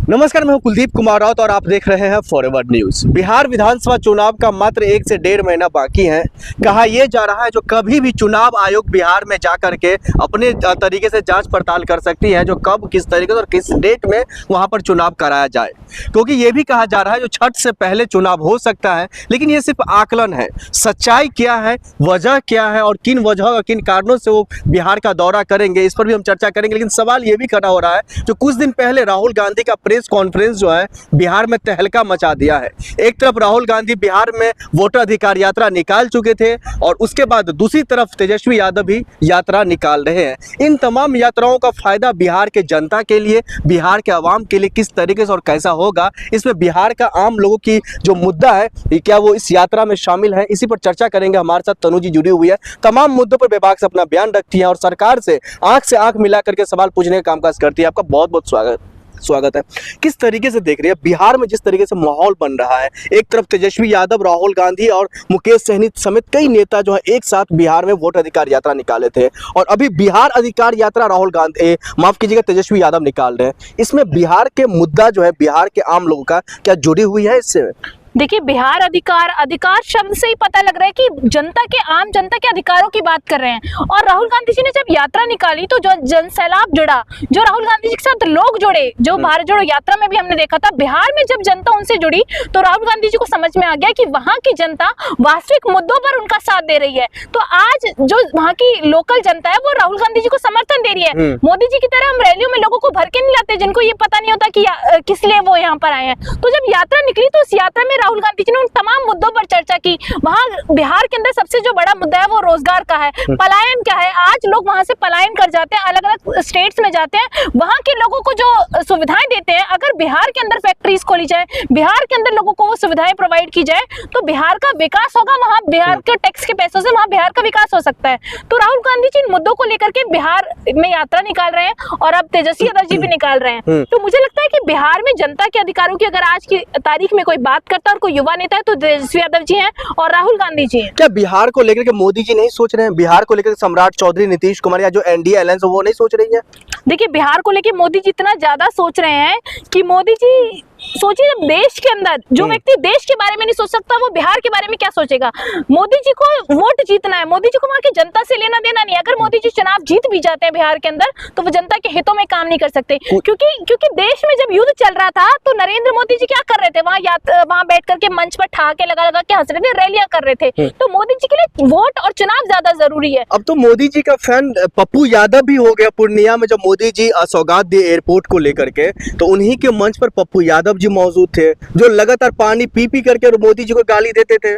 नमस्कार, मैं हूं कुलदीप कुमार राउत और आप देख रहे हैं फॉरवर्ड न्यूज। बिहार विधानसभा चुनाव का मात्र 1 से 1.5 महीना बाकी है। कहा यह जा रहा है जो कभी भी चुनाव आयोग बिहार में जा करके अपने तरीके से जांच पड़ताल कर सकती है जो कब किस तरीके से और किस डेट में वहां पर चुनाव कराया जाए, क्योंकि ये भी कहा जा रहा है जो छठ से पहले चुनाव हो सकता है, लेकिन ये सिर्फ आकलन है। सच्चाई क्या है, वजह क्या है और किन वजह और किन कारणों से वो बिहार का दौरा करेंगे, इस पर भी हम चर्चा करेंगे। लेकिन सवाल ये भी खड़ा हो रहा है जो कुछ दिन पहले राहुल गांधी का प्रेस कॉन्फ्रेंस जो है बिहार में तहलका मचा दिया है। एक तरफ राहुल गांधी बिहार में वोटर अधिकार यात्रा निकाल चुके थे और उसके बाद दूसरी तरफ तेजस्वी यादव भी यात्रा निकाल रहे हैं। इन तमाम यात्राओं का फायदा बिहार के जनता के लिए, बिहार के आवाम के लिए किस तरीके से और कैसा होगा, इसमें बिहार का आम लोगों की जो मुद्दा है क्या वो इस यात्रा में शामिल है, इसी पर चर्चा करेंगे। हमारे साथ तनु जी जुड़ी हुई है, तमाम मुद्दों पर बेबाक से अपना बयान रखती है और सरकार से आंख मिला करके सवाल पूछने का कामकाज करती है। आपका बहुत बहुत स्वागत है। किस तरीके से देख रही है बिहार में जिस तरीके से माहौल बन रहा है, एक तरफ तेजस्वी यादव, राहुल गांधी और मुकेश सहनी समेत कई नेता जो है एक साथ बिहार में वोट अधिकार यात्रा निकाले थे और अभी बिहार अधिकार यात्रा राहुल गांधी माफ कीजिएगा तेजस्वी यादव निकाल रहे हैं। इसमें बिहार के मुद्दा जो है बिहार के आम लोगों का क्या जुड़ी हुई है इससे? देखिए, बिहार अधिकार शब्द से ही पता लग रहा है कि आम जनता के अधिकारों की बात कर रहे हैं। और राहुल गांधी जी ने जब यात्रा निकाली तो जो जनसैलाब जुड़ा, जो राहुल गांधी जी के साथ लोग जुड़े, जो भारत जोड़ो यात्रा में भी हमने देखा था, बिहार में जब जनता उनसे जुड़ी तो राहुल गांधी जी को समझ में आ गया कि वहां की जनता वास्तविक मुद्दों पर उनका साथ दे रही है। तो आज जो वहां की लोकल जनता है वो राहुल गांधी जी को समर्थन दे रही है। मोदी जी की तरह हम रैलियों में लोगों को भर के नहीं लाते जिनको ये पता नहीं होता कि किस लिए वो यहाँ पर आए हैं। तो जब यात्रा निकली तो उस यात्रा में राहुल गांधी जी ने उन तमाम मुद्दों पर चर्चा की। वहां बिहार के अंदर सबसे जो बड़ा मुद्दा है वो रोजगार का है, पलायन क्या है। आज लोग वहां से पलायन कर जाते हैं, अलग अलग स्टेट्स में जाते हैं, वहां के लोगों को जो सुविधाएं देते हैं, अगर बिहार के अंदर फैक्ट्रीज खोली जाए, बिहार के अंदर लोगों को वो सुविधाएं प्रोवाइड की जाए तो बिहार का विकास होगा। वहां बिहार के टैक्स के पैसों से वहां बिहार का विकास हो सकता है। तो राहुल गांधी जी इन मुद्दों को लेकर के बिहार में यात्रा निकाल रहे हैं और अब तेजस्वी यादव जी भी निकाल रहे हैं। तो मुझे लगता है कि बिहार में जनता के अधिकारों की अगर आज की तारीख में कोई बात करता है और कोई युवा नेता है तो तेजस्वी यादव जी हैं और राहुल गांधी जी हैं। क्या बिहार को लेकर के मोदी जी नहीं सोच रहे हैं? बिहार को लेकर सम्राट चौधरी, नीतीश कुमार या जो एनडीए अलायंस वो नहीं सोच रही है? देखिए, बिहार को लेकर मोदी जी इतना ज्यादा सोच रहे हैं कि मोदी जी सोचिए, जब देश के अंदर जो व्यक्ति देश के बारे में नहीं सोच सकता वो बिहार के बारे में क्या सोचेगा। मोदी जी को वोट जीतना है, मोदी जी को वहां की जनता से लेना देना नहीं। अगर मोदी जी चुनाव जीत भी जाते हैं बिहार के अंदर तो वो जनता के हितों में काम नहीं कर सकते, क्योंकि देश में जब युद्ध चल रहा था तो नरेंद्र मोदी जी क्या कर रहे थे, वहां बैठ करके मंच पर ठहाके लगा के हंस रहे थे, रैलियां कर रहे थे। तो मोदी जी के लिए वोट और चुनाव ज्यादा जरूरी है। अब तो मोदी जी का फैन पप्पू यादव भी हो गया। पूर्णिया में जब मोदी जी सौगात दिए एयरपोर्ट को लेकर के तो उन्हीं के मंच पर पप्पू यादव जी मौजूद थे जो लगातार पानी पी करके और मोदी जी को गाली देते थे,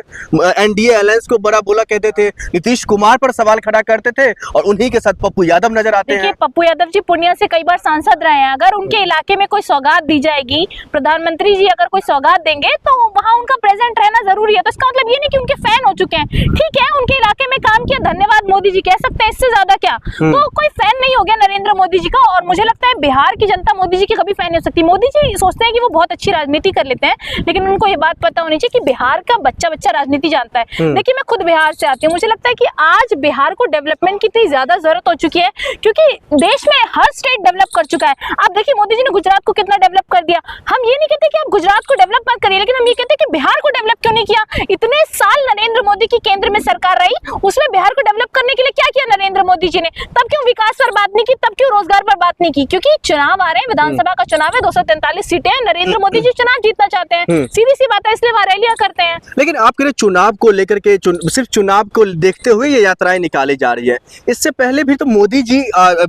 एनडीए अलायंस को बड़ा बोला कहते थे, नीतीश कुमार पर सवाल खड़ा करते थे और उन्हीं के साथ पप्पू यादव नजर आते हैं। पप्पू यादव जी पूर्णिया से कई बार सांसद रहे हैं। अगर उनके इलाके में कोई सौगात दी जाएगी, प्रधानमंत्री जी अगर कोई सौगात देंगे तो वहां उनका प्रेजेंट रहना जरूरी है। तो इसका मतलब ये नहीं कि उनके फैन हो चुके हैं, ठीक है, उनके इलाके में काम किया, धन्यवाद मोदी जी कह सकते हैं, इससे ज्यादा क्या। तो कोई फैन नहीं हो गया नरेंद्र मोदी जी का। और मुझे लगता है बिहार की जनता मोदी जी की कभी फैन नहीं हो सकती। मोदी जी सोचते हैं कि वो बहुत अच्छी राजनीति कर लेते हैं, लेकिन उनको ये बात पता होनी चाहिए कि बिहार का बच्चा राजनीति जानता है। देखिए, मैं खुद बिहार से आती हूँ, मुझे लगता है कि आज बिहार को डेवलपमेंट की इतनी ज्यादा जरूरत हो चुकी है क्योंकि देश में हर स्टेट डेवलप कर चुका है। आप देखिए, मोदी जी ने गुजरात को कितना डेवलप कर दिया। हम ये नहीं कहते कि आप गुजरात को डेवलप मत करिए, लेकिन हम ये कहते हैं कि बिहार को डेवलप क्यों नहीं किया। इतने साल नरेंद्र मोदी की केंद्र में सरकार रही, उसमें बिहार को डेवलप करने के लिए क्या किया नरेंद्र मोदी जी ने? तब क्यों विकास पर बात नहीं की, तब क्यों रोजगार पर बात नहीं की? क्योंकि चुनाव आ रहे हैं, विधानसभा का चुनाव है, 243 सीटें हैं, नरेंद्र मोदी जी चुनाव जीतना चाहते हैं, सीधी सी बात है, इसलिए वहां रैलियां करते हैं। लेकिन आपके लिए चुनाव को लेकर के सिर्फ चुनाव को देखते हुए ये यात्राएं निकाली जा रही है। इससे पहले भी तो मोदी जी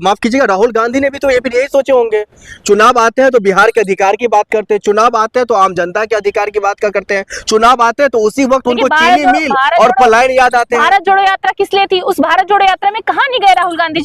माफ कीजिएगा राहुल गांधी ने भी तो यही सोचे होंगे, चुनाव आते हैं तो बिहार के अधिकार की बात करते हैं, चुनाव आते हैं तो आम जनता के अधिकार की बात करते हैं, चुनाव आते हैं तो उसी वक्त उनको चीनी मिल और पलायन याद आते हैं। भारत जोड़ो यात्रा किस लिए थी? उस भारत जोड़ो यात्रा में कहां नहीं गए राहुल गांधी जी?